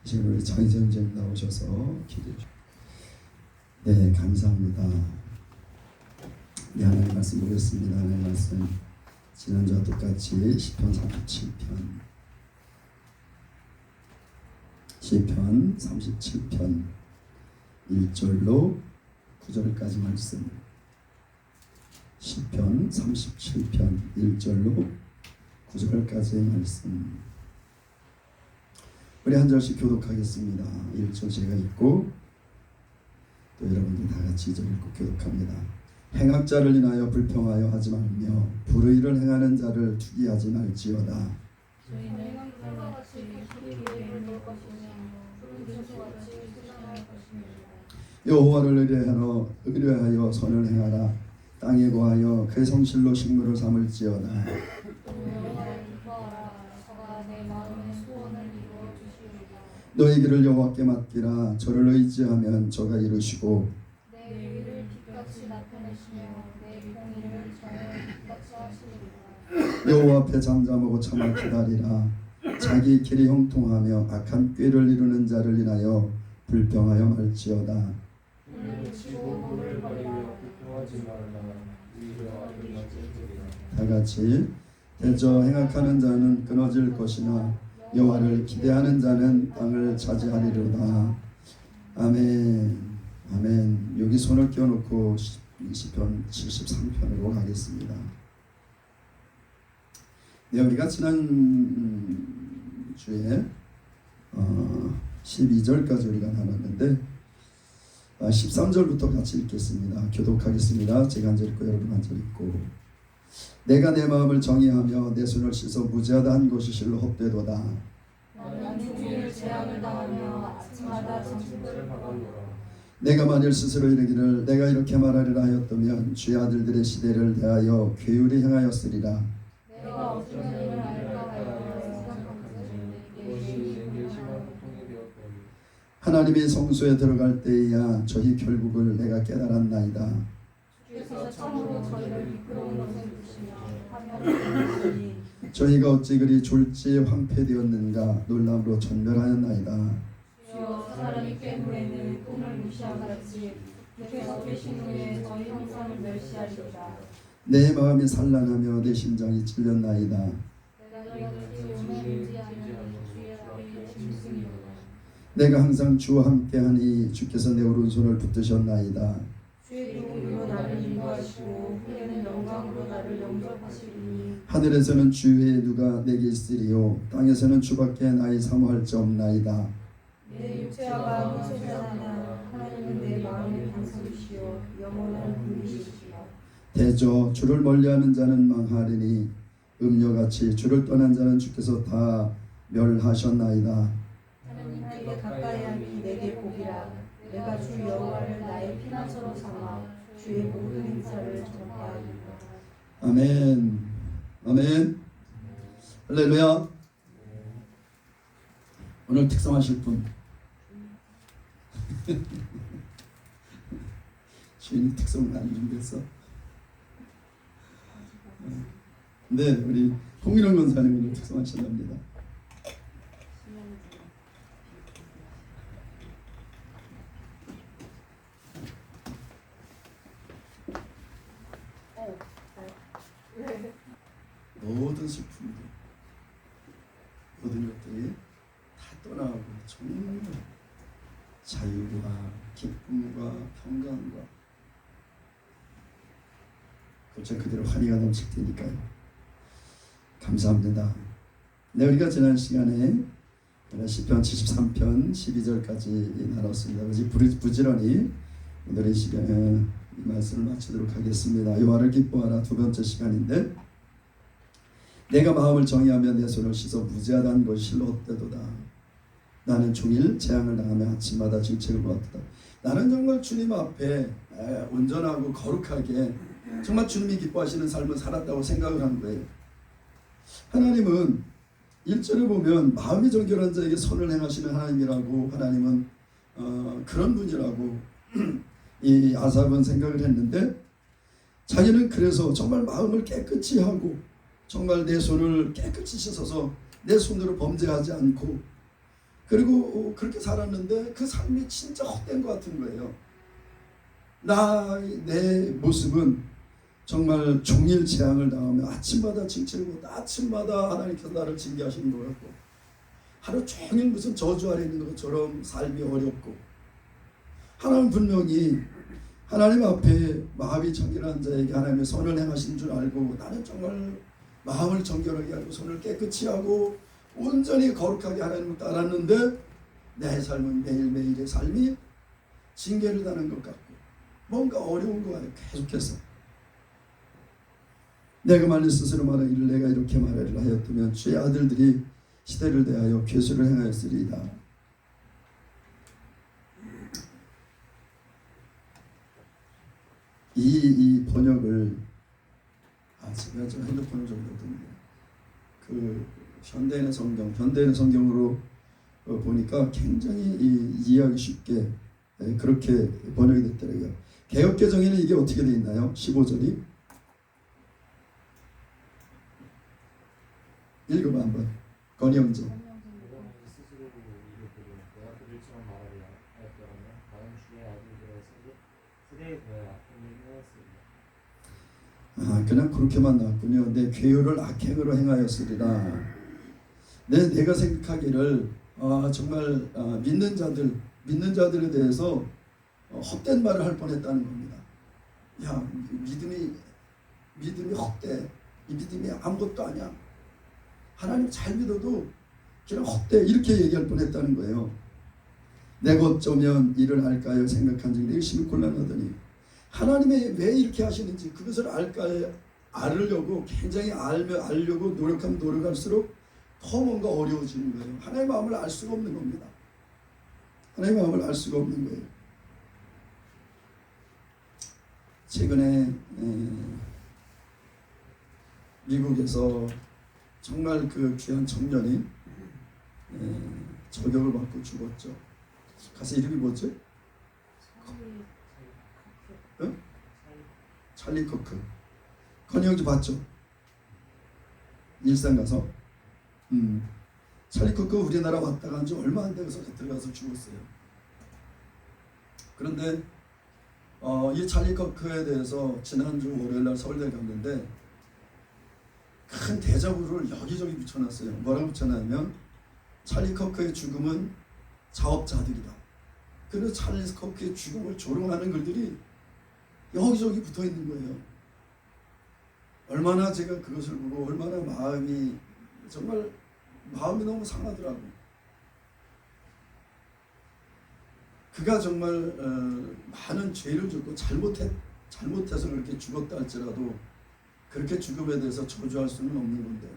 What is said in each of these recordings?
지금 우리 장희선님 나오셔서 기도해 주십시오. 네, 감사합니다. 네, 하나님 말씀 보겠습니다. 하나님 말씀 지난주와 똑같이 시편 37편 시편 37편 1절로 9절까지 말씀, 시편 37편 1절로 9절까지의 말씀, 우리 한 절씩 교독하겠습니다. 1절 제가 읽고 또 여러분들 다 같이 2절 읽고 교독합니다. 행악자를 인하여 불평하여 하지 말며 불의를 행하는 자를 투기하지 말지어다. 여호와를 의뢰하여 선을 행하라. 땅에 거하여 그의 성실로 식물을 삼을지어다. 너희 길을 여호와께 맡기라. 저를 의지하면 저가 이루시고 내 의를 빛같이 나타내시며 내 공의를 저의 빛같이 하시리라. 여호와 앞에 잠잠하고 참아 기다리라. 자기 길이 형통하며 악한 꾀를 이루는 자를 인하여 불평하여 말지어다. 눈을 치고 물을 버리며 불평하지 말라. 다 같이 대저 행악하는 자는 끊어질 것이나 여호와를 기대하는 자는 땅을 차지하리로다. 아멘. 아멘. 여기 손을 껴놓고 시편 73편으로 가겠습니다. 네, 우리가 지난 주에 12절까지 우리가 나눴는데 13절부터 같이 읽겠습니다. 교독하겠습니다. 제가 한 절 읽고 여러분 한 절 읽고. 내가 내 마음을 정의하며 내 손을 씻어 무죄하다 한 것이 실로 헛되도다. 나는 종일 재앙을 당하며 아침마다 정신들을 박아노라. 내가 만일 스스로 이르기를 내가 이렇게 말하리라 하였다면 주의 아들들의 시대를 대하여 괴율이 행하였으리라. 내가 어떤 일을 할까 하여 생각하는데 하나님이 성소에 들어갈 때에야 저희 결국을 내가 깨달았나이다. 주께서 참으로 저희를 미끄러운 것에 두시며 하면 저희가 어찌 그리 졸지 황폐되었는가 놀람으로 전멸하였나이다. 주여 사람이 깬 후에는 꿈을 무시하같이 주께서 계신 후에 저희 형상을 멸시하리라. 내 마음이 산란하며 내 심장이 찔렸나이다. 내가 여기 오늘 의지하는 주의 아비의 짐승이로다. 내가 항상 주와 함께하니 주께서 내 오른손을 붙드셨나이다. 주의 도움으로 나를 인도하시고 후에는 영광으로 나를 영접하시리니 하늘에서는 주 외에 누가 내게 있으리요 땅에서는 주밖에 나의 사모할 자 없나이다. 내 육체와 마음은 쇠하나 하나님은 내 마음의 방석이시요 영원한 분이시시라. 대저 주를 멀리하는 자는 망하리니 음녀같이 주를 떠난 자는 주께서 다 멸하셨나이다. 하나님께 가까이함이 내게 복이라. 내가 주 여호와를 나의 피난처로 삼아 주의 모든 행사를 전파하리라. 아멘. 아멘. 할렐루야. 오늘 특성하실 분. 주인이 특성을 안 준비했어. 네, 우리 홍일원 권사님 오늘 특성하신답니다. 모든 슬픔들, 모든 것들이 다 떠나고 정말 자유와 기쁨과 평강과 그저 그대로 환희가 넘칠 테니까요. 감사합니다. 네, 우리가 지난 시간에 시편 73편 12절까지 나눴습니다. 그래서 부지런히 오늘의 시간에 이 말씀을 마치도록 하겠습니다. 여호와를 기뻐하라 두 번째 시간인데, 내가 마음을 정의하며 내 손을 씻어 무죄하다는 것이 실로 헛되도다. 나는 종일 재앙을 당하며 아침마다 질책을 받았다. 나는 정말 주님 앞에 온전하고 거룩하게 정말 주님이 기뻐하시는 삶을 살았다고 생각을 한 거예요. 하나님은 1절에 보면 마음이 정결한 자에게 선을 행하시는 하나님이라고, 하나님은 그런 분이라고 이 아삽은 생각을 했는데, 자기는 그래서 정말 마음을 깨끗이 하고 정말 내 손을 깨끗이 씻어서 내 손으로 범죄하지 않고 그리고 그렇게 살았는데 그 삶이 진짜 헛된 것 같은 거예요. 내 모습은 정말 종일 재앙을 당하며 아침마다 징치고 아침마다 하나님께서 나를 징계하시는 것 같고 하루 종일 무슨 저주 아래 있는 것처럼 삶이 어렵고, 하나님 분명히 하나님 앞에 마음이 정결한 자에게 하나님의 선을 행하신 줄 알고 나는 정말 마음을 정결하게 하고 손을 깨끗이 하고 온전히 거룩하게 하나님을 따랐는데 내 삶은 매일매일의 삶이 징계를 당하는 것 같고 뭔가 어려운 거예요. 계속해서 내가 만일 스스로 말하기를 내가 이렇게 말하려 하였다면 주의 아들들이 시대를 대하여 괴수를 행하였으리이다. 이 번역을 제가 좀 핸드폰을 좀 보거든요. 그 현대인의 성경으로 보니까 굉장히 이해하기 쉽게 그렇게 번역이 됐더라고요. 개역개정에는 이게 어떻게 되어 있나요? 15절이 읽어봐 한번. 건영정. 스스로 이르기를 내가 그들처럼 말하려 하였더라면 나는 주의 아들들의 세대에 대하여 악행을 행하였으리라. 그냥 그렇게만 나왔군요. 내 괴요를 악행으로 행하였으리라. 내가 생각하기를 정말 믿는 자들에 대해서 헛된 말을 할 뻔했다는 겁니다. 야, 믿음이 헛돼. 이 믿음이 아무것도 아니야. 하나님 잘 믿어도 그냥 헛돼. 이렇게 얘기할 뻔했다는 거예요. 내가 어쩌면 이를 알까요 생각한 즉 열심히 곤란하더니 하나님이 왜 이렇게 하시는지 그것을 알으려고 굉장히 알려고 노력하면 노력할수록 더 뭔가 어려워지는 거예요. 하나님의 마음을 알 수가 없는 겁니다. 하나님의 마음을 알 수가 없는 거예요. 최근에 미국에서 정말 그 귀한 청년이 저격을 받고 죽었죠. 가수 이름이 뭐지? 응? 찰리 커크. 건영지 봤죠? 일산 가서. 찰리 커크 우리나라 왔다가 한 지 얼마 안 돼서 들어가서 죽었어요. 그런데 이 찰리 커크에 대해서 지난주 월요일날 서울대 갔는데 큰 대자보를 여기저기 붙여놨어요. 뭐라고 붙여놨냐면 찰리 커크의 죽음은 자업자들이다. 그래서 찰리 커크의 죽음을 조롱하는 글들이 여기저기 붙어있는 거예요. 얼마나 제가 그것을 보고 얼마나 마음이 너무 상하더라고요. 그가 정말 많은 죄를 짓고 잘못해서 그렇게 죽었다 할지라도 그렇게 죽음에 대해서 저주할 수는 없는 건데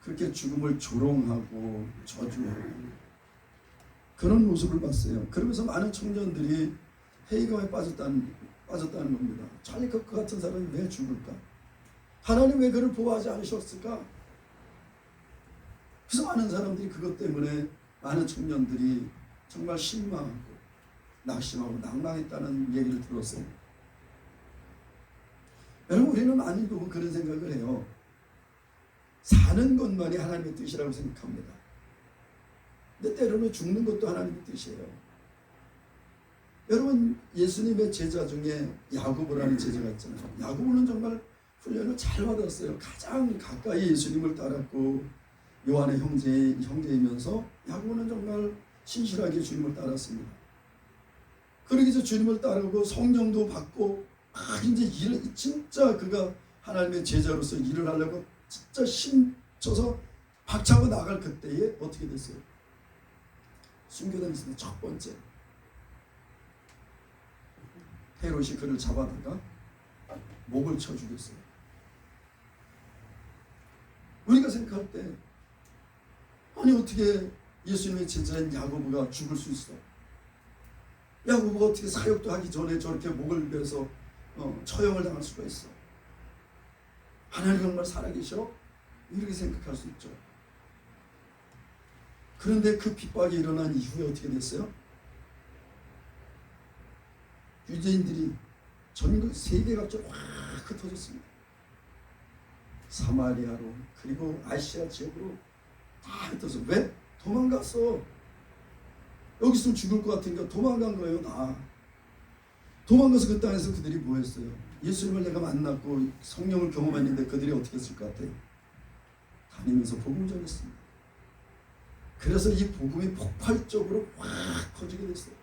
그렇게 죽음을 조롱하고 저주하고 그런 모습을 봤어요. 그러면서 많은 청년들이 회의감에 빠졌다는 겁니다. 찰리 커크 같은 사람이 왜 죽을까? 하나님 왜 그를 보호하지 않으셨을까? 그래서 많은 사람들이 그것 때문에 많은 청년들이 정말 실망하고 낙심하고 낭망했다는 얘기를 들었어요. 여러분, 우리는 많이 보고 그런 생각을 해요. 사는 것만이 하나님의 뜻이라고 생각합니다. 근데 때로는 죽는 것도 하나님의 뜻이에요. 여러분, 예수님의 제자 중에 야고보라는 제자가 있잖아요. 야고보는 정말 훈련을 잘 받았어요. 가장 가까이 예수님을 따랐고 요한의 형제이면서 야고보는 정말 신실하게 주님을 따랐습니다. 그러기 위해서 주님을 따르고 성령도 받고 이제 진짜 그가 하나님의 제자로서 일을 하려고 진짜 힘줘서 박차고 나갈 그때에 어떻게 됐어요? 순교당했습니다. 첫 번째 헤롯이 그를 잡아다가 목을 쳐 죽였어요. 우리가 생각할 때 아니 어떻게 예수님의 제자인 야고보가 죽을 수 있어? 야고보가 어떻게 사역도 하기 전에 저렇게 목을 베서 처형을 당할 수가 있어? 하나님 정말 살아계셔? 이렇게 생각할 수 있죠. 그런데 그 핍박이 일어난 이후에 어떻게 됐어요? 유대인들이 전국 세계각적으로 확 흩어졌습니다. 사마리아로 그리고 아시아 지역으로 다 흩어서 왜? 도망갔어. 여기서 죽을 것 같으니까 도망간 거예요. 다 도망가서 그 땅에서 그들이 뭐 했어요? 예수님을 내가 만났고 성령을 경험했는데 그들이 어떻게 했을 것 같아요? 다니면서 복음 전했습니다. 그래서 이 복음이 폭발적으로 확 퍼지게 됐어요.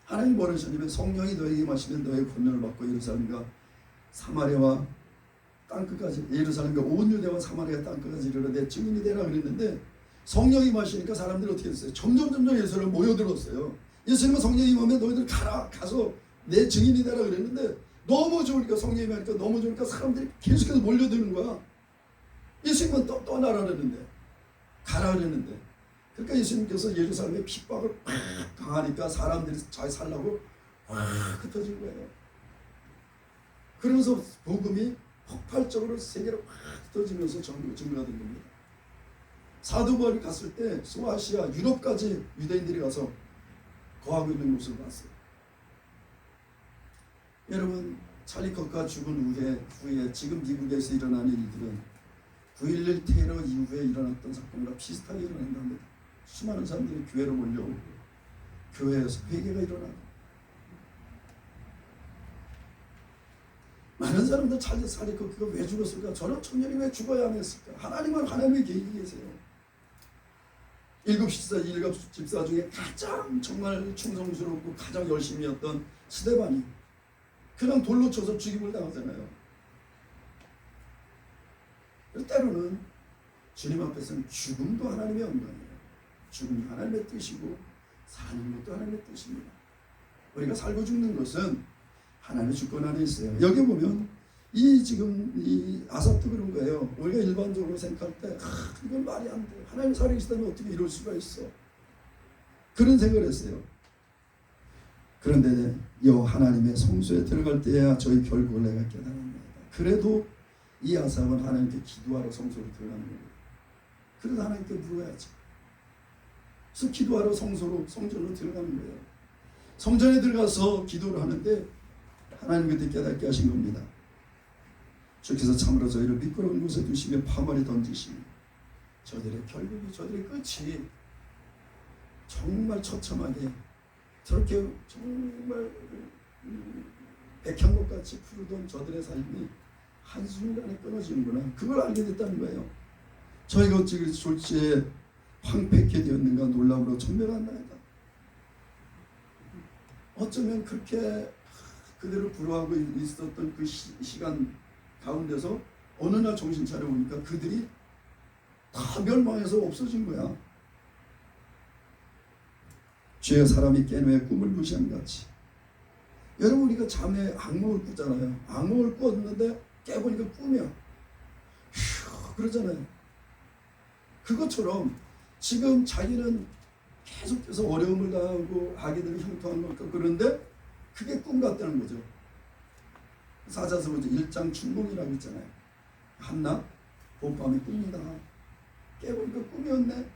하나님 원하시면 성령이 너에게 임하시면 너의 권능을 받고 예루살렘과 사마리아와 땅끝까지, 예루살렘과 온 유대와 사마리아 땅끝까지 이르러 내 증인이 되라 그랬는데, 성령이 임하시니까 사람들이 어떻게 했어요? 점점 예수를 모여들었어요. 예수님은 성령이 임하면 너희들 가서 내 증인이 되라 그랬는데, 너무 좋으니까, 성령이 임하니까 너무 좋으니까 사람들이 계속해서 몰려드는 거야. 예수님은 떠나라 그랬는데, 가라 그랬는데, 그러니까 예수님께서 예루살렘에 핍박을 팍 당하니까 사람들이 잘 살라고 확 흩어진 거예요. 그러면서 복음이 폭발적으로 세계로 확 흩어지면서 증거가 된 겁니다. 사도 바울이 갔을 때 소아시아, 유럽까지 유대인들이 가서 거하고 있는 모습을 봤어요. 여러분, 찰리 커크가 죽은 후에 지금 미국에서 일어나는 일들은 9.11 테러 이후에 일어났던 사건과 비슷하게 일어난답니다. 수많은 사람들이 교회로 몰려오고 교회에서 회개가 일어나고, 많은 사람들 찰리 커크가 왜 죽었을까? 저런 청년이 왜 죽어야 했을까? 하나님의 계획이 계세요. 일곱 집사 중에 가장 정말 충성스럽고 가장 열심히 했던 스데반이 그냥 돌로 쳐서 죽임을 당하잖아요. 때로는 주님 앞에서는 죽음도 하나님의 영광이에요. 죽음도 하나님의 뜻이고 사는 것도 하나님의 뜻입니다. 우리가 살고 죽는 것은 하나님의 주권 안에 있어요. 여기 보면 이 아삽도 그런 거예요. 우리가 일반적으로 생각할 때 이건 말이 안 돼. 하나님 살아계시다면 어떻게 이럴 수가 있어. 그런 생각을 했어요. 그런데 하나님의 성소에 들어갈 때야 저희 결국을 내가 깨달았습니다. 그래도 이 아삽은 하나님께 기도하러 성소로 들어가는 거예요. 그래서 하나님께 물어야지. 그래서 기도하러 성전으로 들어가는 거예요. 성전에 들어가서 기도를 하는데 하나님 그때 깨닫게 하신 겁니다. 주께서 참으로 저희를 미끄러운 곳에 두시며 파멸에 던지시며 저들의 결국이, 저들의 끝이 정말 처참하게 저렇게 정말 백향목같이 푸르던 저들의 삶이 한순간에 끊어지는구나. 그걸 알게 됐다는 거예요. 저희가 어찌 졸지에 황폐케 되었는가 놀라움으로 천멸한나이다. 어쩌면 그렇게 그대로 불화하고 있었던 그 시간 가운데서 어느 날 정신 차려보니까 그들이 다 멸망해서 없어진 거야. 죄의 사람이 깬 후에 꿈을 무시한 같이. 여러분, 우리가 잠에 악몽을 꾸잖아요. 악몽을 꿨는데 깨보니까 꿈이야. 휴, 그러잖아요. 그것처럼 지금 자기는 계속해서 어려움을 당하고 아기들을 형통한 것, 그런데 그게 꿈 같다는 거죠. 사자서 보죠. 1장 춘몽이라고 있잖아요. 한낮 봄밤이 꿉니다. 깨보니까 꿈이었네.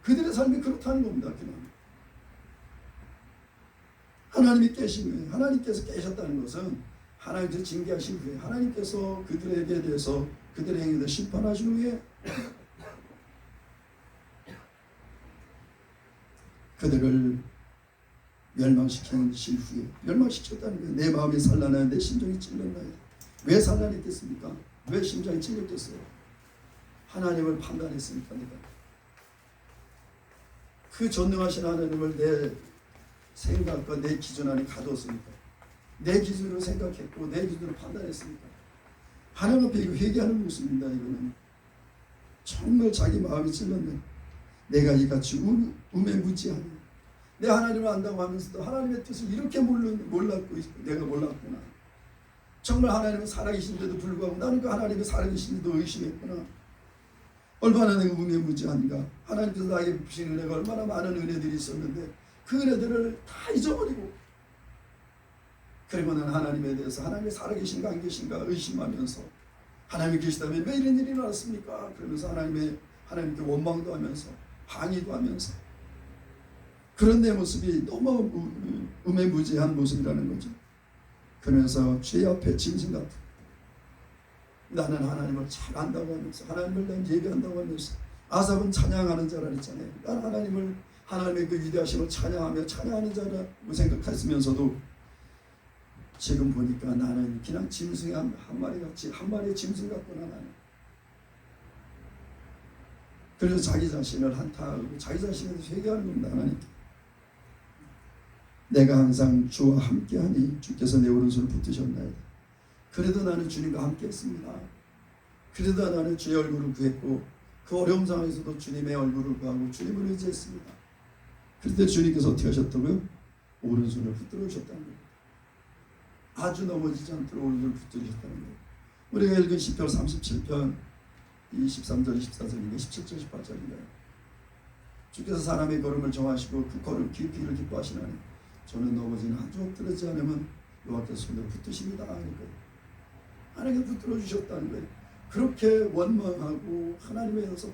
그들의 삶이 그렇다는 겁니다. 그냥 하나님이 깨신 후에, 하나님께서 깨셨다는 것은 하나님께서 징계하신 후에, 하나님께서 그들에게 대해서 그들의 행위를 심판하신 후에 그들을 멸망시키신 후에, 멸망시켰다는 거예요. 내 마음이 산란하여 내 심정이 찔렸나이다. 왜 산란했겠습니까? 왜 심장이 찔렸겠어요? 하나님을 판단했으니까. 내가 그 전능하신 하나님을 내 생각과 내 기준 안에 가뒀으니까, 내 기준으로 생각했고 내 기준으로 판단했으니까. 하나님 앞에 이거 회개하는 모습입니다. 이거는 정말 자기 마음이 찔렀네. 내가 이같이 우매무지하네. 내 하나님을 안다고 하면서도 하나님의 뜻을 이렇게 몰랐고 내가 몰랐구나. 정말 하나님은 살아계신데도 불구하고 나는 그 하나님의 살아계신데도 의심했구나. 얼마나 내가 우매무지한가. 하나님께서 나에게 베푸신 은혜가 얼마나 많은 은혜들이 있었는데 그 은혜들을 다 잊어버리고, 그리고 난 하나님에 대해서 하나님이 살아계신가 안 계신가 의심하면서, 하나님이 계시다면 왜 이런 일이 나왔습니까? 그러면서 하나님께 원망도 하면서 항의도 하면서, 그런 내 모습이 너무 우매무지한 모습이라는 거죠. 그러면서 죄 앞에 짐승 같은, 나는 하나님을 잘 안다고 하면서, 하나님을 난 예배한다고 하면서, 아삽은 찬양하는 자라 했잖아요. 난 하나님의 그 위대하심을 찬양하며 찬양하는 자라고 생각했으면서도 지금 보니까 나는 그냥 짐승 한 마리의 짐승 같구나 나는. 그래서 자기 자신을 한탄하고 자기 자신에 대해서 회개하는 겁니다. 하나님, 내가 항상 주와 함께하니 주께서 내 오른손을 붙드셨나이다. 그래도 나는 주님과 함께했습니다. 그래도 나는 주의 얼굴을 구했고 그 어려운 상황에서도 주님의 얼굴을 구하고 주님을 의지했습니다. 그때 주님께서 어떻게 하셨다고요? 오른손을 붙들어 주셨다는 거예요. 아주 넘어지지 않도록 오른손을 붙들어 주셨다는 거예요. 우리가 읽은 시편 37편 23절 24절인가 17절 18절인가요? 주께서 사람의 걸음을 정하시고 그 걸음 길이를 기뻐하시나니 저는 넘어지는 아주 엎드러지지 않으면 여호와께서 손을 붙드십니다 하는 거예요. 하나님께 붙들어 주셨다는 거예요. 그렇게 원망하고 하나님에 대해서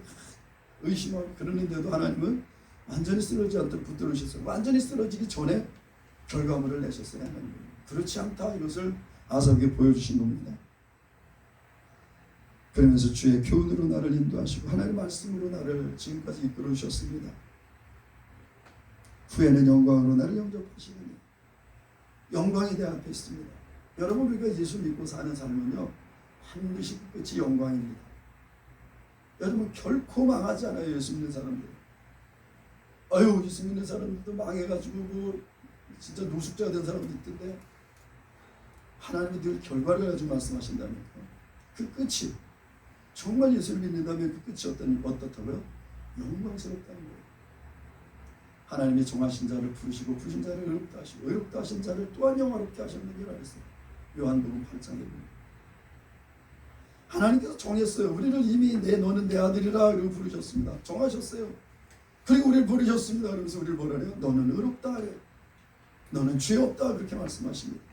의심하고 그러는데도 하나님은 완전히 쓰러지지 않도록 붙들어 주셨어요. 완전히 쓰러지기 전에 결과물을 내셨어요. 하나님은 그렇지 않다 이것을 아삽에게 보여주신 겁니다. 그러면서 주의 교훈으로 나를 인도하시고 하나님의 말씀으로 나를 지금까지 이끌어 주셨습니다. 후에는 영광으로 나를 영접하시느니 영광이 내 앞에 있습니다. 여러분, 우리가 예수 믿고 사는 삶은요 반드시 끝이 영광입니다. 여러분, 결코 망하지 않아요. 예수 믿는 사람들. 아유, 예수 믿는 사람들도 망해가지고 뭐 진짜 노숙자가 된 사람도 있던데 하나님이 늘 결과를 가지고 말씀하신다니까. 그 끝이 정말 예수를 믿는다면 그 끝이 어떻다고요? 영광스럽다는 거예요. 하나님이 정하신 자를 부르시고 부르신 자를 의롭다 하시고 의롭다 하신 자를 또한 영화롭게 하셨느니라 했어요. 요한복음 8장에 보면 하나님께서 정했어요. 우리를 이미 너는 내 아들이라 그러고 부르셨습니다. 정하셨어요. 그리고 우리를 부르셨습니다. 그러면서 우리를 뭐라 해요? 너는 의롭다 하래. 너는 죄 없다 그렇게 말씀하십니다.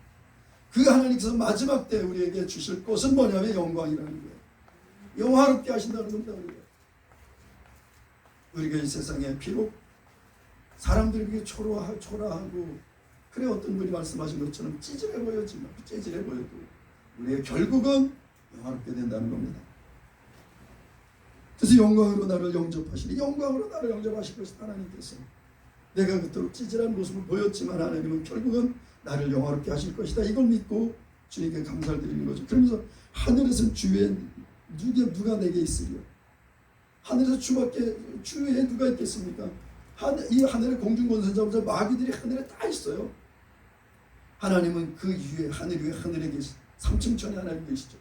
그 하나님께서 마지막 때 우리에게 주실 것은 뭐냐면 영광이라는 거예요. 영화롭게 하신다는 겁니다. 우리가 이 세상에 비록 사람들에게 초라하고 그래 어떤 분이 말씀하신 것처럼 찌질해 보였지만 찌질해 보여도 우리의 결국은 영화롭게 된다는 겁니다. 그래서 영광으로 나를 영접하시니 영광으로 나를 영접하실 것이다. 하나님께서 내가 그토록 찌질한 모습을 보였지만 하나님은 결국은 나를 영화롭게 하실 것이다. 이걸 믿고 주님께 감사를 드리는 거죠. 그러면서 하늘에서 주에 누가 내게 있으리요? 하늘에서 주에 누가 있겠습니까? 이 하늘의 공중권세자보다 마귀들이 하늘에 다 있어요. 하나님은 그 위에 하늘 위에 하늘에 계시 3층천에 하나님 계시죠.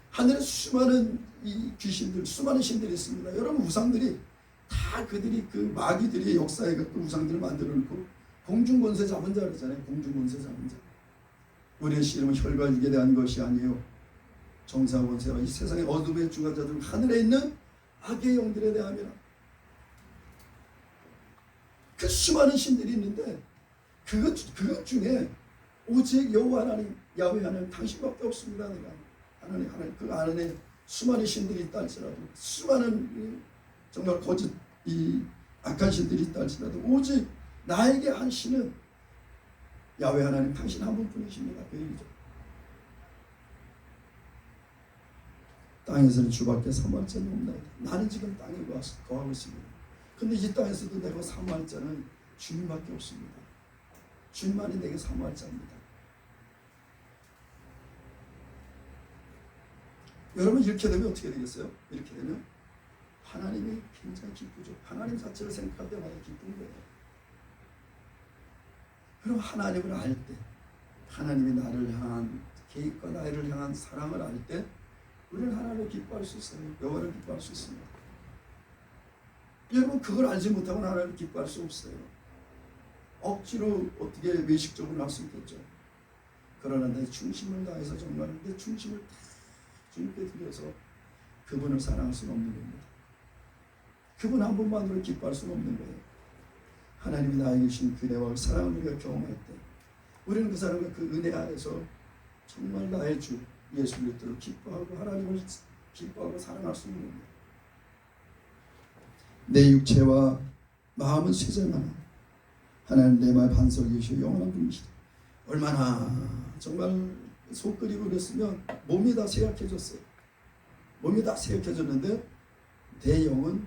하늘에 수많은 이 귀신들, 수많은 신들이 있습니다. 여러분, 우상들이 다 그들이 그 마귀들이 역사에 갖고 우상들을 만들어 놓고 공중권세 잡은 자 그러잖아요. 공중권세 잡은 자. 우리의 씨름은 혈과 육에 대한 것이 아니에요. 정사 권세와 이 세상의 어둠의 주관자들 하늘에 있는 악의 영들에 대함이라. 그 수많은 신들이 있는데 그것 중에 오직 여호와 하나님, 야훼 하나님 당신밖에 없습니다. 내가 하나님 그 안에 수많은 신들이 있다 할지라도 수많은 정말 거짓 이 악한 신들이 있다 할지라도 오직 나에게 한 신은 야훼 하나님 당신 한 분뿐이십니다. 그 얘기죠. 땅에서는 주밖에 사모할 자는 없나이다. 나는 지금 땅에 거하고 있습니다. 근데 이 땅에서도 내가 사모할 자는 주님밖에 없습니다. 주님만이 내게 사모할 자입니다. 여러분, 이렇게 되면 어떻게 되겠어요? 이렇게 되면 하나님이 굉장히 기쁘죠. 하나님 자체를 생각할 때마다 기쁜 거예요. 그럼 하나님을 알 때, 하나님이 나를 향한 계획과 나를 향한 사랑을 알 때 우리는 하나님을 기뻐할 수 있어요. 여호와를 기뻐할 수 있습니다. 여러분, 그걸 알지 못하고 하나님을 기뻐할 수 없어요. 억지로 어떻게 외식적으로 할 수 있겠죠. 그러나 내 중심을 다해서 정말 내 중심을 다 주님께 드려서 그분을 사랑할 수는 없는 겁니다. 그분 한 분만으로 기뻐할 수는 없는 거예요. 하나님이 나에게 주신 그네와 사랑을 우리가 경험할 때 우리는 그 사랑과 그 은혜 안에서 정말 나의 주 예수 그리스도를 기뻐하고 하나님을 기뻐하고 사랑할 수 있는 겁니다. 내 육체와 마음은 쇠잔하나 하나님 내 말 반석이시오 영원한 분이시다. 얼마나 정말 속 끓이고 그랬으면 몸이 다 쇠약해졌어요. 몸이 다 쇠약해졌는데 내 영은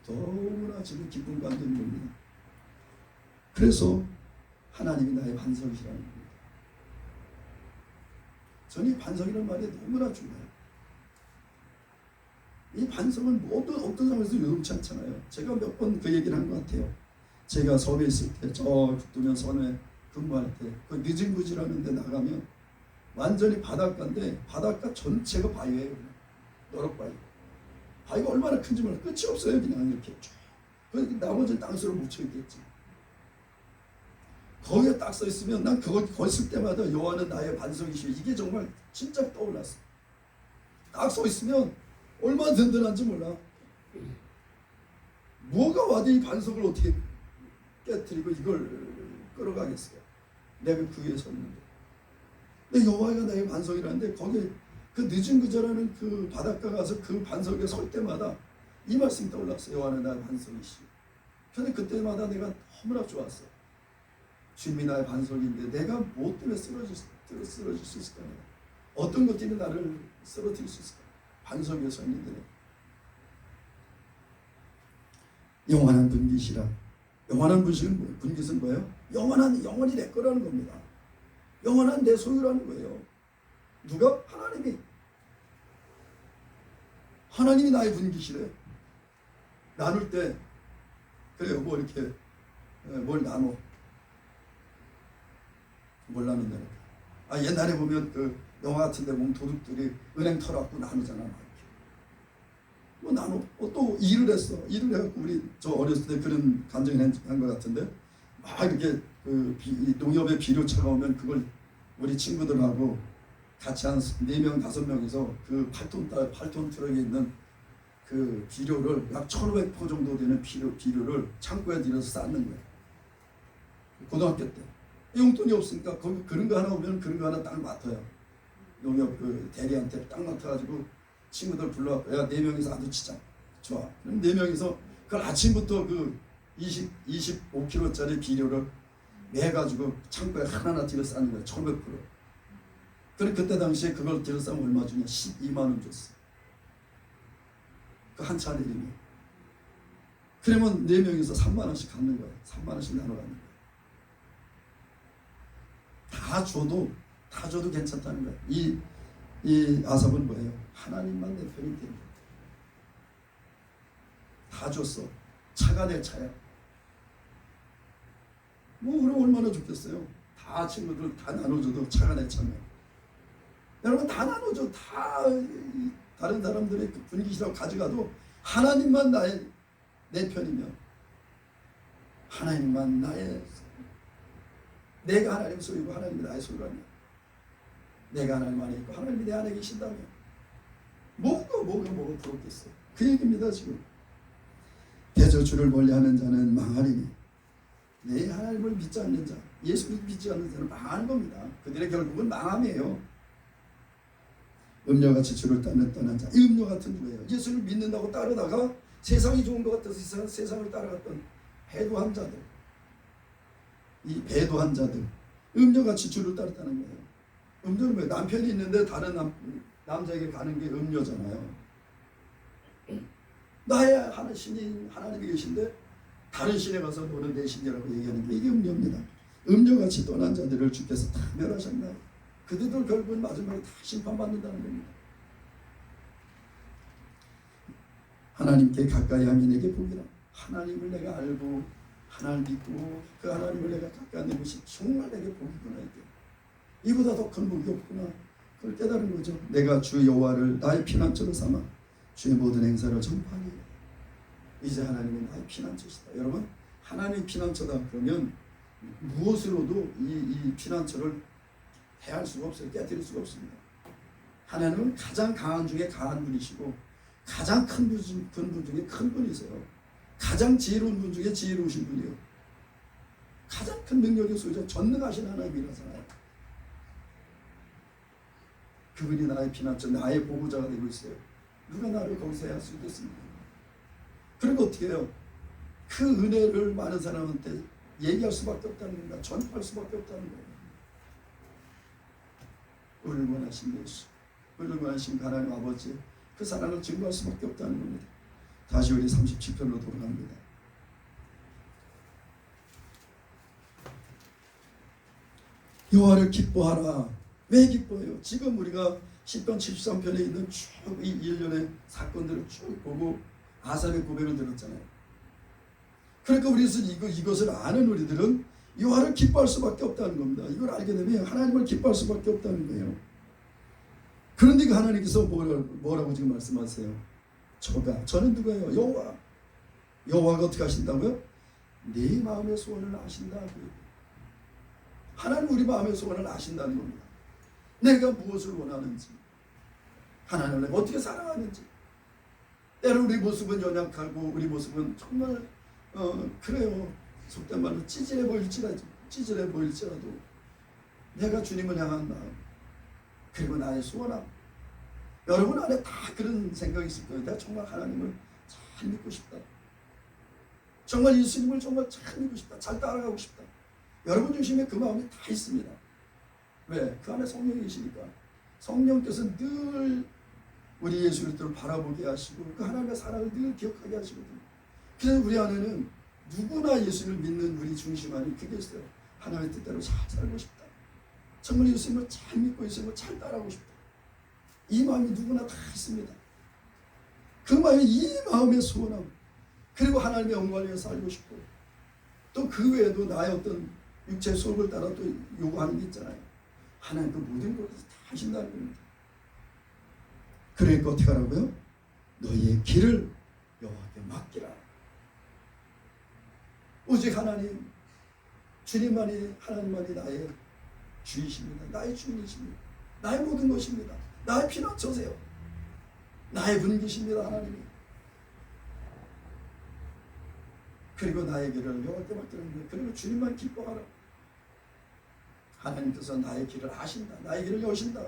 너무나 지금 기쁨 감동이 옵니다. 그래서 하나님이 나의 반석이라는 겁니다. 저는 이 반석이라는 말이 너무나 중요해요. 이 반석은 어떤 상황에서 요동치 않잖아요. 제가 몇 번 그 얘기를 한 것 같아요. 제가 섬에 있을 때, 저 북두면 섬에 근무할 때, 그 늦은 구지라는 데 나가면 완전히 바닷가인데 바닷가 전체가 바위예요. 너럭바위. 바위가 얼마나 큰지 몰라. 끝이 없어요. 그냥 이렇게 쭉. 나머지는 땅속으로 묻혀있겠지. 거기에 딱 서 있으면 난 거기 있을 때마다 여호와는 나의 반석이시오. 이게 정말 진짜 떠올랐어. 딱 서 있으면 얼마나 든든한지 몰라. 뭐가 와도 이 반석을 어떻게 깨뜨리고 이걸 끌어가겠어요. 내가 그 위에 섰는데. 근데 여호와가 나의 반석이라는데 거기 그 늦은 그자라는 그 바닷가 가서 그 반석에 설 때마다 이 말씀이 떠올랐어요. 여호와는 나의 반석이시오. 근데 그때마다 내가 너무나 좋았어. 주님이 나의 반석인데 내가 뭐 때문에 쓰러질 수 있을까? 어떤 것 때문에 나를 쓰러뜨릴 수 있을까? 반석 위에 서 있는데 영원한 분깃이라. 영원한 분깃은 뭐예요? 영원히 내 거라는 겁니다. 영원한 내 소유라는 거예요. 누가? 하나님이 나의 분깃이래. 나눌 때 그래요. 뭐 이렇게 뭘 나눠. 뭘 나눈다. 옛날에 보면 그 영화 같은데 보면 도둑들이 은행 털어갖고 나누잖아. 뭐 나눠. 또 일을 했어. 일을 해갖고 저 어렸을 때 그런 감정이 한 것 같은데 막 이렇게 농협에 비료차가 오면 그걸 우리 친구들하고 같이 한 4명, 5명이서 그 8톤 트럭에 있는 그 비료를 약 1,500포 정도 되는 비료를 창고에 들여서 쌓는 거야. 고등학교 때. 용돈이 없으니까 거기 그런 거 하나 오면 그런 거 하나 딱 맡아요. 농협 그 대리한테 딱 맡아가지고 친구들 불러갖고 야 4명이서 아주 치자. 좋아. 그럼 4명이서 그걸 아침부터 그 25kg짜리 비료를 매가지고 창고에 하나하나 들여 쌓는 거야. 1,500%. 그래 그때 당시에 그걸 들여 쌓으면 얼마 주냐? 12만 원 줬어. 그 한 차례이면. 그러면 4명이서 3만 원씩 갖는 거야. 3만 원씩 나눠 갖는 거야. 다 줘도 괜찮다는 거야. 이 아삽은 뭐예요? 하나님만 내 편이 된다. 다 줬어. 차가 내 차야. 뭐 그럼 얼마나 좋겠어요. 다 친구들 다 나눠줘도 차가 내 차면. 여러분 다 나눠줘. 다 다른 사람들의 그 분깃이라고 가져가도 하나님만 내 편이면 하나님만 내가 하나님 소유고 하나님이 나의 소유라면 내가 하나님 안에 있고 하나님이 내 안에 계신다면 뭐가 부럽겠어요. 그 얘기입니다. 지금 대저 주를 멀리하는 자는 망하리니 내 하나님을 믿지 않는 자, 예수를 믿지 않는 자는 망하는 겁니다. 그들의 결국은 망함이에요. 음녀같이 주를 떠난 자, 이 음녀 같은 누구예요? 예수를 믿는다고 따르다가 세상이 좋은 것 같아서 세상을 따라갔던 배도한 자들, 이 배도한 자들, 음녀같이 주를 따르다는 거예요. 음녀는 뭐예요? 남편이 있는데 다른 남자에게 가는 게 음녀잖아요. 나의 신인 하나님이 계신데 다른 신에 가서 너는 내 신이라고 얘기하는 게 이게 음녀입니다. 음녀같이 떠난 자들을 주께서 다 멸하셨나요? 그들도 결국은 마지막에 다 심판받는다는 겁니다. 하나님께 가까이 하면 내게 복이라. 하나님을 내가 알고 하나님을 믿고 그 하나님을 내가 가까이 하는 것이 정말 내게 복이구나. 이게 이보다 더 큰 복이 없구나. 그걸 깨달은 거죠. 내가 주 여호와를 나의 피난처로 삼아 주의 모든 행사를 전파하니 이제 하나님은 나의 피난처시다. 여러분 하나님의 피난처다 그러면 무엇으로도 이 피난처를 해할 수가 없어요. 깨뜨릴 수가 없습니다. 하나님은 가장 강한 중에 강한 분이시고 가장 큰 분 중에 큰 분이세요. 가장 지혜로운 분 중에 지혜로우신 분이에요. 가장 큰 능력의 소유자 전능하신 하나님이라잖아요. 그분이 나의 피난처, 나의 보호자가 되고 있어요. 누가 나를 거기서 해할 수 있겠습니까? 그리고 어떻게 해요? 그 은혜를 많은 사람한테 얘기할 수밖에 없다는 겁니다. 전파할 수밖에 없다는 거예요. 우리를 원하신 예수, 우리를 원하신 하나님 아버지, 그 사랑을 증거할 수밖에 없다는 겁니다. 다시 우리 37편으로 돌아갑니다. 여호와를 기뻐하라. 왜 기뻐해요? 지금 우리가 시편 73편에 있는 쭉 이 일련의 사건들을 쭉 보고 아삽의 고백을 들었잖아요. 그러니까 우리는 이것을 아는 우리들은 여호와를 기뻐할 수밖에 없다는 겁니다. 이걸 알게 되면 하나님을 기뻐할 수밖에 없다는 거예요. 그런데 그 하나님께서 뭐라고 지금 말씀하세요? 저는 누구예요? 여호와가 어떻게 하신다고요? 네 마음의 소원을 아신다고요. 하나님 우리 마음의 소원을 아신다는 겁니다. 내가 무엇을 원하는지, 하나님을 내가 어떻게 사랑하는지. 때로 우리 모습은 연약하고 우리 모습은 정말 그래요. 속된 말로 찌질해 보일지라도 내가 주님을 향한 마음, 그리고 나의 소원함. 여러분 안에 다 그런 생각이 있을 거예요. 내가 정말 하나님을 잘 믿고 싶다. 정말 예수님을 정말 잘 믿고 싶다. 잘 따라가고 싶다. 여러분 중심에 그 마음이 다 있습니다. 왜? 그 안에 성령이 계시니까. 성령께서 늘 우리 예수 그리스도를 바라보게 하시고 그 하나님의 사랑을 늘 기억하게 하시거든요. 그래서 우리 안에는 누구나 예수를 믿는 우리 중심 안에 그게 있어요. 하나님의 뜻대로 잘 살고 싶다. 정말 예수님을 잘 믿고 예수님을 잘 따라가고 싶다. 이 마음이 누구나 다 있습니다. 그 마음이 이 마음의 소원함, 그리고 하나님의 영광을 위해서 살고 싶고 또 그 외에도 나의 어떤 육체의 수업을 따라 또 요구하는 게 있잖아요. 하나님 그 모든 것을 다 하신다는 겁니다. 그러니까 어떻게 하라고요? 너희의 길을 여호와께 맡기라. 오직 하나님, 주님만이, 하나님만이 나의 주이십니다. 나의 주인이십니다. 나의 모든 것입니다. 나의 피난처세요. 나의 분기십니다. 하나님이. 그리고 나의 길을 여호와께 맡기는 거예요. 그리고 주님만 기뻐하라. 하나님께서 나의 길을 아신다. 나의 길을 여신다.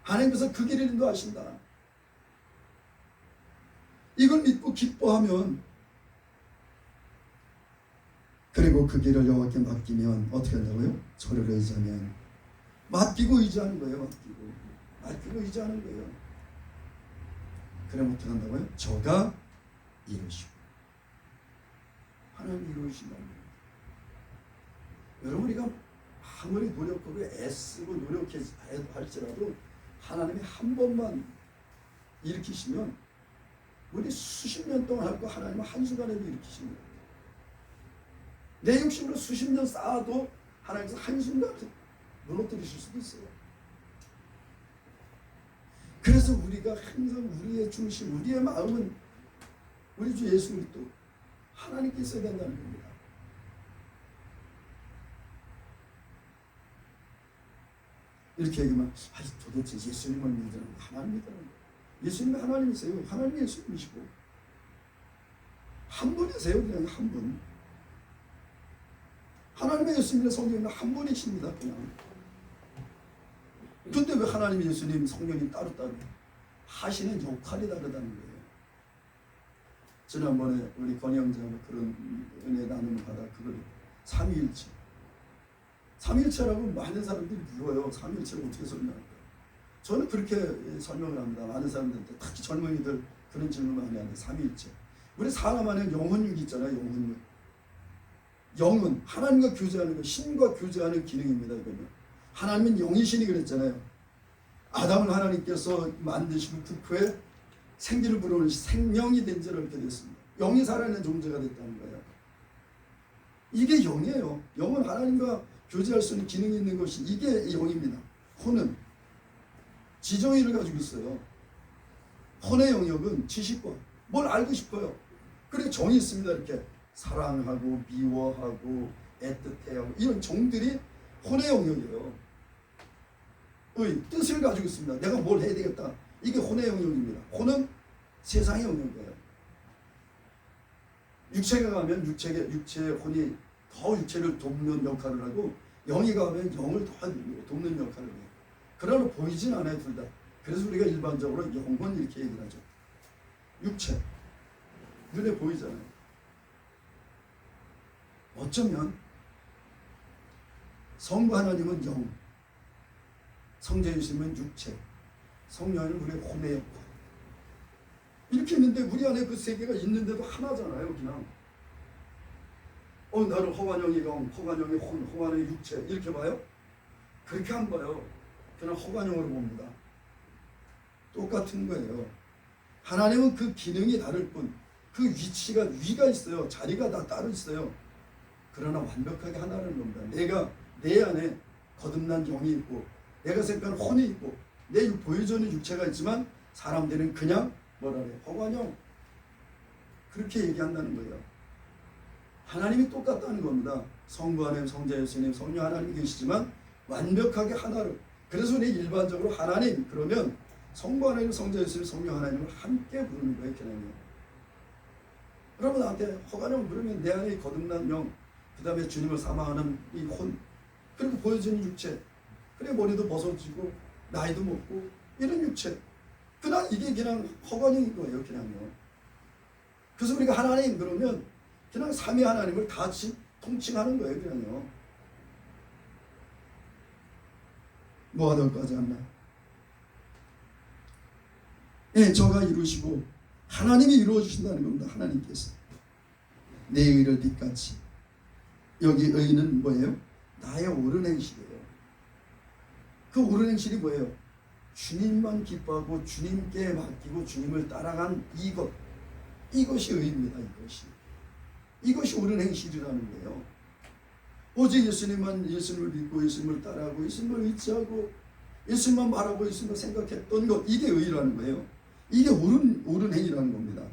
하나님께서 그 길을 인도하신다. 이걸 믿고 기뻐하면, 그리고 그 길을 여호와께 맡기면 어떻게 한다고요? 저를 의지하면, 맡기고 의지하는 거예요. 맡기고 의지하는 거예요. 그럼 어떻게 한다고요? 저가 이루시고, 하나님이 이루신다는 거예요. 여러분, 우리가 아무리 노력하고 애쓰고 노력할지라도 하나님이 한 번만 일으키시면 우리 수십 년 동안 할 거 하나님은 한순간에도 일으키십니다. 내 욕심으로 수십 년 쌓아도 하나님께서 한순간에 무너뜨리실 수도 있어요. 그래서 우리가 항상 우리의 중심, 우리의 마음은 우리 주 예수 그리스도 하나님께 있어야 된다는 겁니다. 이렇게 얘기하면 도대체 예수님을 믿으라는 거, 하나님 믿으라는 거. 예수님이 하나님이세요. 하나님이 예수님이시고 한 분이세요. 그냥 한 분. 하나님의 예수님의 성령은 한 분이십니다. 그냥. 근데 왜 하나님, 예수님, 성령이 따로따로 하시는 역할이 다르다는 거예요. 지난번에 우리 권영자하고 그런 은혜 나눔을 받아 그걸 삼위일체. 삼위일체라고 많은 사람들이 물어요. 삼위일체를 어떻게 설명할까? 저는 그렇게 설명을 합니다. 많은 사람들한테, 특히 젊은이들 그런 질문 많이 하는데, 삼위일체. 우리 사람 안에 영혼육이 있잖아요. 영혼육. 영은 하나님과 교제하는 것, 신과 교제하는 기능입니다. 이거는 하나님은 영이시니 그랬잖아요. 아담을 하나님께서 만드시고 그 후에 생기를 불어오는 생명이 된 자로 이렇게 됐습니다. 영이 살아있는 존재가 됐다는 거예요. 이게 영이에요. 영은 하나님과 교제할 수 있는 기능이 있는 것이, 이게 영입니다. 혼은 지정의를 가지고 있어요. 혼의 영역은 지식과 뭘 알고 싶어요. 그리고 정이 있습니다. 이렇게 사랑하고 미워하고 애틋해하고 이런 정들이 혼의 영역이에요. 뜻을 가지고 있습니다. 내가 뭘 해야 되겠다. 이게 혼의 영역입니다. 혼은 세상의 영역이에요. 육체가 가면 육체의 혼이 더 육체를 돕는 역할을 하고, 영이 가면 영을 더 돕는 역할을 해요. 그러나 보이진 않아요, 둘 다. 그래서 우리가 일반적으로 영혼 이렇게 얘기를 하죠. 육체. 눈에 보이잖아요. 어쩌면 성부 하나님은 영, 성자 예수님은 육체, 성령은 우리의 혼의 역할. 이렇게 있는데 우리 안에 그 세계가 있는데도 하나잖아요. 그냥 나를 허관영이 영, 허관영이 혼, 허관영이 육체 이렇게 봐요? 그렇게 안 봐요. 그냥 허관영으로 봅니다. 똑같은 거예요. 하나님은 그 기능이 다를 뿐, 그 위가 있어요. 자리가 다 따로 있어요. 그러나 완벽하게 하나라는 겁니다. 내가 내 안에 거듭난 영이 있고, 내가 생각하는 혼이 있고, 내 보여주는 육체가 있지만 사람들은 그냥 뭐라 그래요? 허관영. 그렇게 얘기한다는 거예요. 하나님이 똑같다는 겁니다. 성부 하나님, 성자 예수님, 성령 하나님이 계시지만 완벽하게 하나로. 그래서 우리 일반적으로 하나님 그러면 성부 하나님, 성자 예수님, 성령 하나님을 함께 부르는 거예요. 그냥요. 여러분 나한테 허관영 부르면 내 안에 거듭난 영, 그 다음에 주님을 사랑하는 이 혼, 그리고 보여지는 육체, 그래 머리도 벗어지고 나이도 먹고 이런 육체, 그냥 이게 그냥 허관영인 거예요. 그냥요. 그래서 우리가 하나님 그러면 그냥 삼위 하나님을 다 통칭하는 거예요. 그냥요. 뭐가 더 까지 않나? 예, 저가 이루시고 하나님이 이루어 주신다는 겁니다. 하나님께서 내 의를 빛같이. 여기 의는 뭐예요? 나의 옳은 행실이에요. 그 옳은 행실이 뭐예요? 주님만 기뻐하고 주님께 맡기고 주님을 따라간 이것이 의입니다. 이것이 옳은 행실이라는 거예요. 오직 예수님을 믿고 예수님을 따라하고 예수님을 의지하고 예수님만 말하고 예수님을 생각했던 것, 이게 의라는 거예요. 이게 옳은 행위라는 겁니다.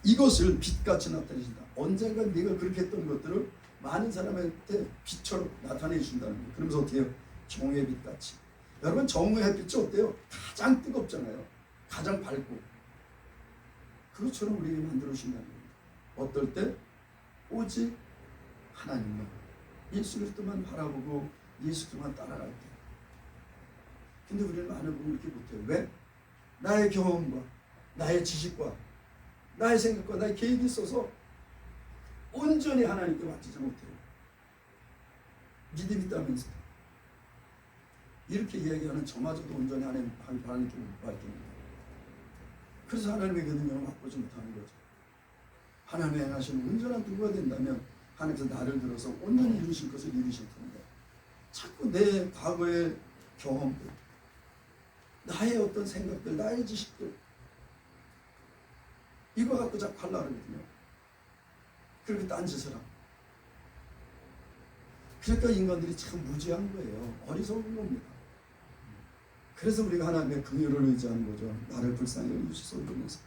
이것을 빛같이 나타내신다. 언젠가 네가 그렇게 했던 것들을 많은 사람한테 빛처럼 나타내 주신다는 거예요. 그러면서 어떻게 해요? 정오의 빛같이. 여러분 정오의 햇빛이 어때요? 가장 뜨겁잖아요. 가장 밝고. 그것처럼 우리에게 만들어 주신다는 겁니다. 어떨 때? 오직 하나님만, 예수 그리스도만 바라보고 예수 그리스도만 따라갈 때. 근데 우리는 많은 분이 이렇게 못해요. 왜? 나의 경험과 나의 지식과 나의 생각과 나의 계획이 있어서 온전히 하나님께 맡기지 못해요. 믿음이 있다면서 이렇게 이야기하는 저마저도 온전히 하나님께 못 맡깁니다. 그래서 하나님의 그 능력을 맛보지 못하는 거죠. 하나님의 행하시는 온전한 누구가 된다면 하나님께서 나를 들어서 온전히 이루실 것을 이루실 텐데 자꾸 내 과거의 경험들, 나의 어떤 생각들, 나의 지식들 이거 갖고 자꾸 하려고 하거든요. 그렇게 딴짓을 하고. 그러니까 인간들이 참 무지한 거예요. 어리석은 겁니다. 그래서 우리가 하나님의 긍휼을 의지하는 거죠. 나를 불쌍히 여기시소 이러면서.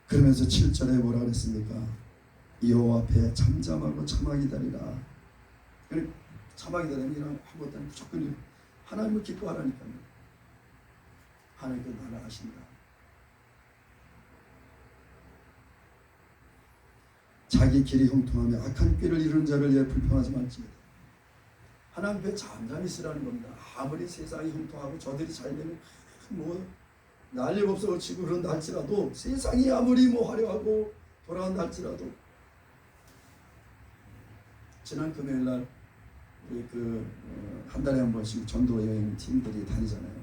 그러면서 7절에 뭐라 그랬습니까? 여호와 앞에 잠잠하고 참아 기다리라. 참아 기다리면 이런 아무것도 아니고 무조건 하나님을 기뻐하라니까요. 하나님께서 나를 아신다. 자기 길이 형통하며 악한 꾀를 이루는 자를 위해 불평하지 말지어다. 하나님 앞에 잠잠히 있으라는 겁니다. 아무리 세상이 형통하고 저들이 잘 되면 난리법석을 치고 그런다 할지라도, 세상이 아무리 화려하고 돌아간다 할지라도, 지난 금요일날 우리 한 달에 한 번씩 전도 여행 팀들이 다니잖아요.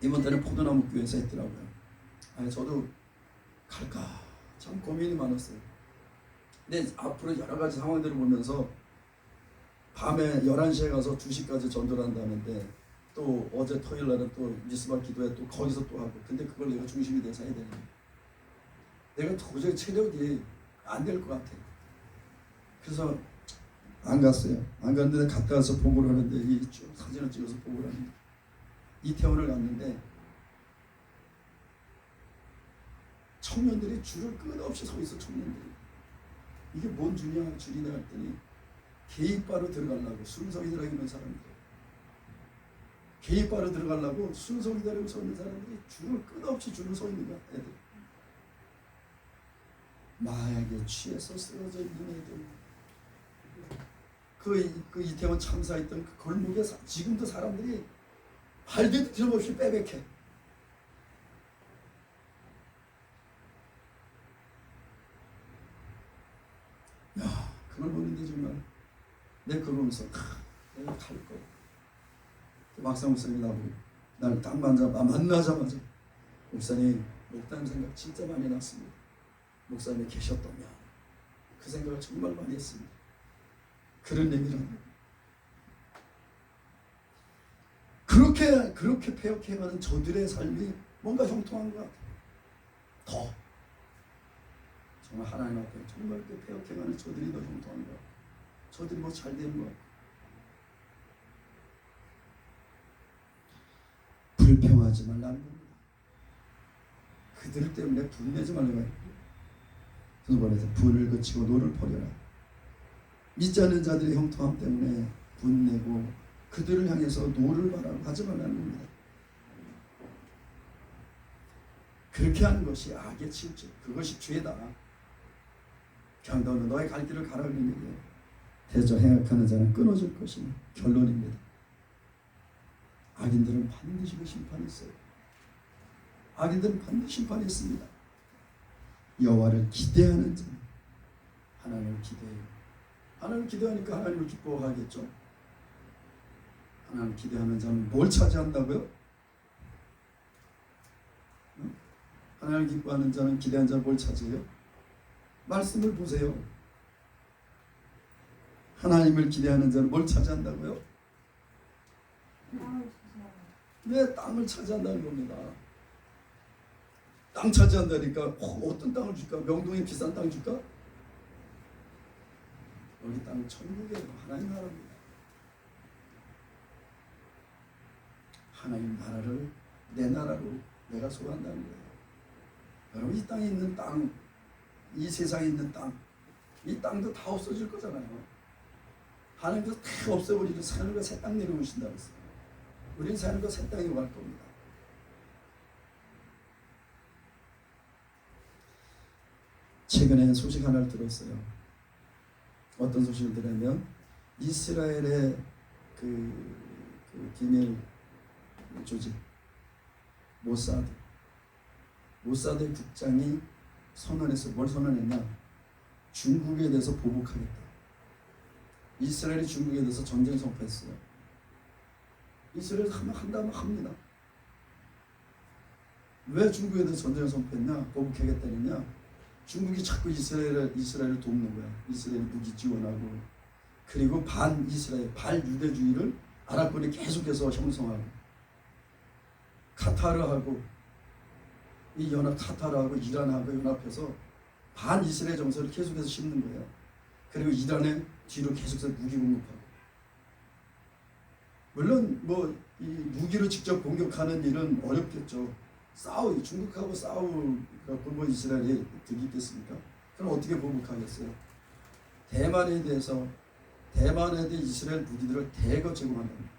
이번 달에 포도나무 교회에서 했더라고요. 아니 저도 갈까 참 고민이 많았어요. 근데 앞으로 여러 가지 상황들을 보면서 밤에 11시에 가서 2시까지 전도를 한다는데, 또 어제 토요일 날은 또 미스바 기도회 또 거기서 또 하고, 근데 그걸 내가 중심이 돼서 해야 되는데 내가 도저히 체력이 안 될 것 같아. 그래서 안 갔어요. 안 갔는데 갔다 와서 보고를 하는데, 이 쭉 사진을 찍어서 보고를 하는데, 이태원을 갔는데 청년들이 줄을 끝없이 서 있어. 청년들이 이게 뭔 줄이냐 했더니 개입바로 들어가려고 순서 기다리고 있는 사람들, 개입바로 들어가려고 순서 기다리고 서 있는 사람들이 줄을 끝없이 줄을 서 있는 거야. 애들 마약에 취해서 쓰러져 있는 애들. 그 이태원 참사했던 그 골목에 지금도 사람들이 발디도 틀림없이 빼백해. 야, 그걸 보는데 정말 내가 그러면서 내가 갈 거야. 막상 목사님이 나보고 날 딱 만나자마자 목사님 생각 진짜 많이 났습니다. 목사님이 계셨다면 그 생각을 정말 많이 했습니다. 그런 얘기를 합니다. 그렇게 폐역해가는 저들의 삶이 뭔가 형통한 것 같아요. 더 정말 하나님 앞에 정말 그 폐역해가는 저들이 더 형통한 것 같아요. 저들이 뭐 잘 되는 것 같아요. 불평하지 말라는 겁니다. 그들 때문에 분내지 말라고 해요. 그래서 말해서 분을 그치고 노를 버려라. 믿지 않는 자들의 형통함 때문에 분내고 그들을 향해서 노를 바라고 하지 말라는 겁니다. 그렇게 하는 것이 악의 치우침, 그것이 죄다. 그냥 너는 너의 갈 길을 가라 그러는 얘기예요. 대저 행악하는 자는 끊어질 것이 결론입니다. 악인들은 반드시 그 심판이 있어요. 악인들은 반드시 심판이 있습니다. 여호와를 기대하는 자는 하나님을 기대해요. 하나님을 기대하니까 하나님을 기뻐하겠죠. 하나님을 기대하는 자는 뭘 차지한다고요? 하나님을 기뻐하는 자는 기대한 자는 뭘 차지해요? 말씀을 보세요. 하나님을 기대하는 자는 뭘 차지한다고요? 네, 땅을 차지한다는 겁니다. 땅 차지한다니까 어떤 땅을 줄까? 명동에 비싼 땅 줄까? 여기 땅은 천국이에요. 하나님 나라입니다. 하나님 나라를 내 나라로 내가 소유한다는 거예요. 여러분 이 땅에 있는 땅, 이 세상에 있는 땅, 이 땅도 다 없어질 거잖아요. 하나님께서 다 없애버리고 하늘과 새 땅 내려오신다고 했어요. 우리는 하늘과 새 땅에 갈 겁니다. 최근에 소식 하나를 들었어요. 어떤 소식을 들었냐면 이스라엘의 그 기밀 조직 모사드의 국장이 선언했어. 뭘 선언했냐? 중국에 대해서 보복하겠다. 이스라엘이 중국에 대해서 전쟁 선포했어요. 이스라엘이 한다면 합니다. 왜 중국에 대해서 전쟁을 선포했냐? 보복하겠다느냐? 중국이 자꾸 이스라엘을 돕는 거야. 이스라엘 무기 지원하고, 그리고 반 이스라엘, 반유대주의를 아랍권이 계속해서 형성하고, 카타르하고 카타르하고 이란하고 연합해서 반 이스라엘 정서를 계속해서 심는 거예요. 그리고 이란에 뒤로 계속해서 무기 공급하고, 물론 이 무기로 직접 공격하는 일은 어렵겠죠. 중국하고 싸우고 이스라엘이 득이 있겠습니까? 그럼 어떻게 보복하겠어요? 대만에 대해서 이스라엘 무기들을 대거 제공한답니다.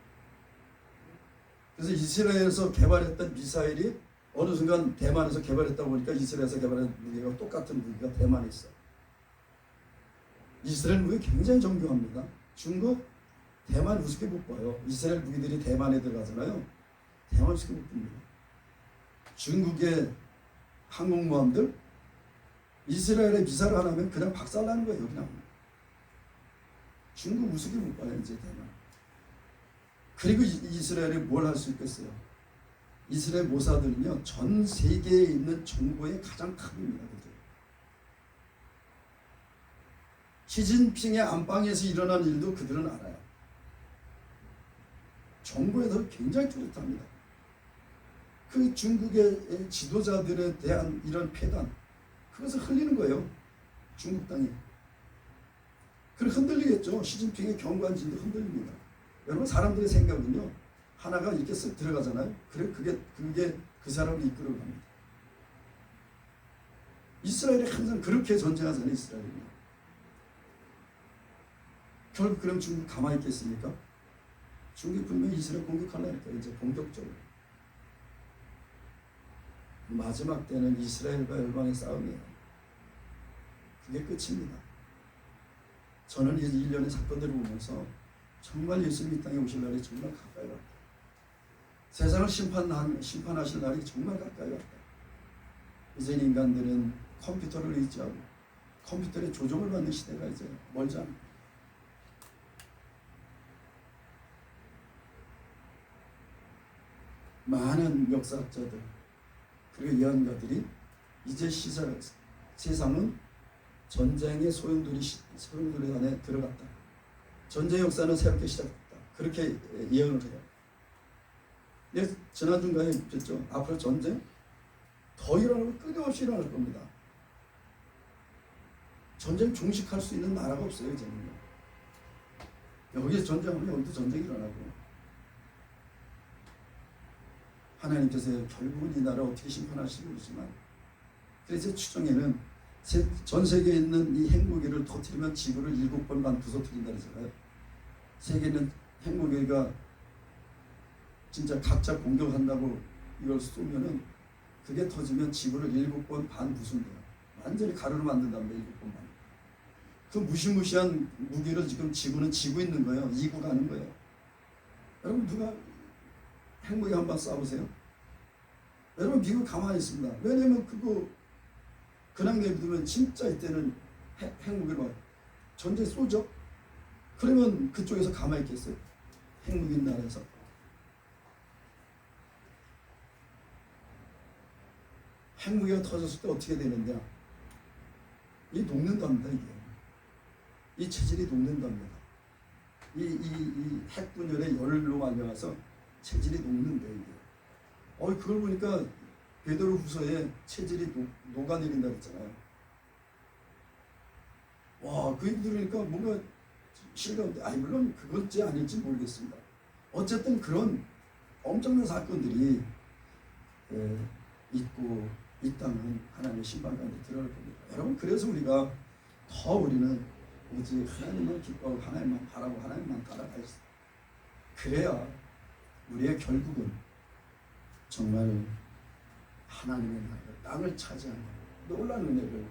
그래서 이스라엘에서 개발했던 미사일이 어느 순간 대만에서 개발했다 보니까 이스라엘에서 개발한 무기가 똑같은 무기가 대만에 있어. 이스라엘 무기 굉장히 정교합니다. 중국, 대만 우습게 못 봐요. 이스라엘 무기들이 대만에 들어가잖아요. 대만 우습게 못 봅니다. 중국의 항공모함들 이스라엘에 미사를 하나면 그냥 박살나는 거예요. 그냥 중국 우습게 못 봐요. 이제 대만. 그리고 이스라엘이 뭘 할 수 있겠어요? 이스라엘 모사들은요, 전 세계에 있는 정보의 가장 탑입니다. 시진핑의 안방에서 일어난 일도 그들은 알아요. 정보에서 굉장히 뚜렷합니다. 그 중국의 지도자들에 대한 이런 폐단, 그것을 흘리는 거예요. 중국 땅에. 그리고 흔들리겠죠. 시진핑의 경관진도 흔들립니다. 여러분 사람들의 생각은요, 하나가 이렇게 쓱 들어가잖아요. 그게 그 사람을 이끌어갑니다. 이스라엘이 항상 그렇게 전쟁하잖아요. 이스라엘이. 결국 그럼 중국 가만히 있겠습니까? 중국이 분명히 이스라엘 공격하려니까 이제 본격적으로. 마지막 때는 이스라엘과 열방의 싸움이에요. 그게 끝입니다. 저는 이 일련의 사건들을 보면서 정말 예수님 이 땅에 오실 날이 정말 가까이 왔다. 세상을 심판하실 날이 정말 가까이 왔다. 이제 인간들은 컴퓨터를 의지하고 컴퓨터의 조종을 받는 시대가 이제 멀지 않다. 많은 역사학자들 그리고 예언가들이 이제 세상은 전쟁의 소용돌이 안에 들어갔다. 전쟁 역사는 새롭게 시작됐다. 그렇게 예언을 해요. 지난주간에 했죠. 앞으로 전쟁 더 일어나고 끊임없이 일어날 겁니다. 전쟁 종식할 수 있는 나라가 없어요. 이제는. 여기서 전쟁하면 여기도 전쟁이 일어나고, 하나님께서 결국은 이 나라를 어떻게 심판하실지 모르지만, 그래서 추정에는 전 세계에 있는 이 핵무기를 터뜨리면 지구를 7번만 부서뜨린다 그러잖아요. 세계는 핵무기가 진짜 각자 공격한다고 이걸 쏘면은 그게 터지면 지구를 7번 반 부순대요. 완전히 가루로 만든답니다. 7번 반. 그 무시무시한 무기를 지금 지구는 지고 있는 거예요. 이고 가는 거예요. 여러분 누가 핵무기 한번 쏴보세요. 여러분 미국 가만히 있습니다. 왜냐면 그냥 내비두면 진짜 이때는 핵무기로 전쟁 쏘죠. 그러면 그쪽에서 가만히 있겠어요. 핵무기 있는 나라에서. 핵무기가 터졌을 때 어떻게 되는데, 이 녹는답니다. 이 체질이 녹는답니다. 이 핵분열의 열로 말려서 체질이 녹는데, 이게. 그걸 보니까 베드로 후서에 체질이 녹아내린다 그랬잖아요. 와, 그 얘기 들으니까 뭔가 실감인데, 물론 그건지 아닐지 모르겠습니다. 어쨌든 그런 엄청난 사건들이 있고 있다면 하나님의 신방 가운데 들어갈 겁니다. 여러분, 그래서 우리가 더 우리는 오직 하나님만 기뻐하고 하나님만 바라고 하나님만 따라가야 했어요. 그래야 우리의 결국은 정말 하나님의 나라를 땅을 차지하는 놀라운 은혜를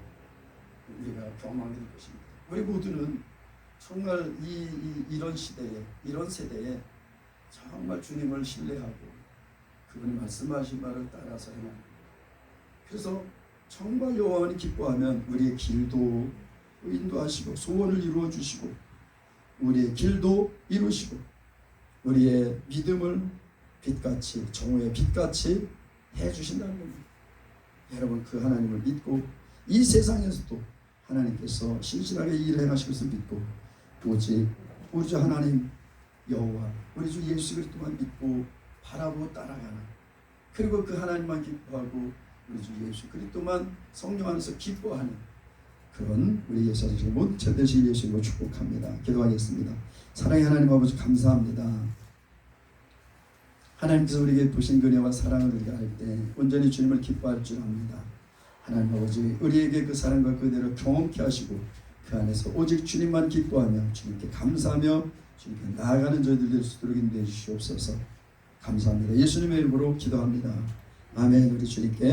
우리가 경험하게 될 것입니다. 우리 모두는 정말 이런 시대에, 이런 세대에 정말 주님을 신뢰하고 그분이 말씀하신 바를 따라서 행하는 겁니다. 그래서 정말 여호와를 기뻐하면 우리의 길도 인도하시고 소원을 이루어 주시고 우리의 길도 이루시고 우리의 믿음을 빛같이, 정오의 빛같이 해주신다는 겁니다. 여러분, 그 하나님을 믿고 이 세상에서도 하나님께서 신실하게 일을 행하실 것을 믿고 오직 우리 주 하나님 여호와 우리 주 예수 그리스도만 믿고 바라보고 따라가는, 그리고 그 하나님만 기뻐하고 우리 주 예수 그리스도만 성령 안에서 기뻐하는 그런 우리 예수 그리스도의 모든 되신 예수님으로 축복합니다. 기도하겠습니다. 사랑의 하나님 아버지, 감사합니다. 하나님께서 우리에게 보신 그녀와 사랑을 우리가 할 때 온전히 주님을 기뻐할 줄 압니다. 하나님 아버지, 우리에게 그 사랑과 그대로 경험케 하시고 그 안에서 오직 주님만 기뻐하며 주님께 감사하며 주님께 나아가는 저희들 될 수 있도록 인도해 주시옵소서. 감사합니다. 예수님의 이름으로 기도합니다. 아멘. 우리 주님께